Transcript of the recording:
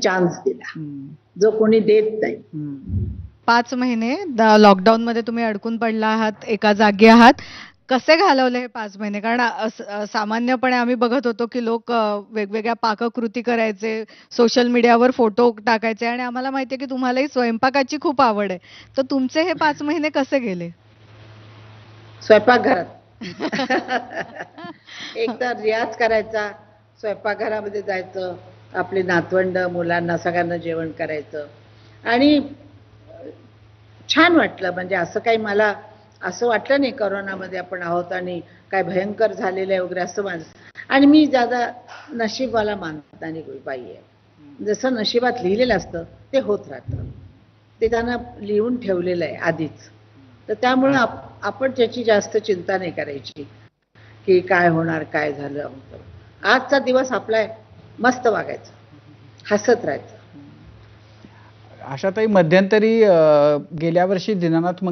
Chance दिला, जो कोणी देत नाही. 5 महिने लॉकडाऊनमध्ये तुम्ही अडकून पडला आहात, एका जागी आहात. कसे घालवले हे 5 महिने? कारण सामान्यपणे आम्ही बघत होतो, की लोक वेगवेगळ्या पाककृती करायचे, सोशल मीडियावर फोटो टाकायचे आणि आम्हाला माहिती आहे, की तुम्हालाही स्वयंपाकाची खूप आवड आहे. तर तुमचे हे 5 महिने कसे गेले? स्वयंपाकघरात एक तर रियाज करायचा, स्वयंपाकघरामध्ये जायचं, आपली नातवंड मुलांना सगळ्यांना जेवण करायचं आणि छान वाटलं. म्हणजे असं काही मला असं वाटलं नाही कोरोनामध्ये आपण आहोत आणि काय भयंकर झालेलं आहे वगैरे असं माझं. आणि मी ज्यादा नशीबवाला मानतानी बाई आहे. जसं नशिबात लिहिलेलं असतं ते होत राहतं, ते त्यांना लिहून ठेवलेलं आहे आधीच. तर त्यामुळे आपण त्याची जास्त चिंता नाही करायची की काय होणार, काय झालं. आजचा दिवस आपला आहे, मस्त वागायचं, हसत राहायचं. आशाताई, मध्यंतरी गेल्या वर्षी दीनानाथ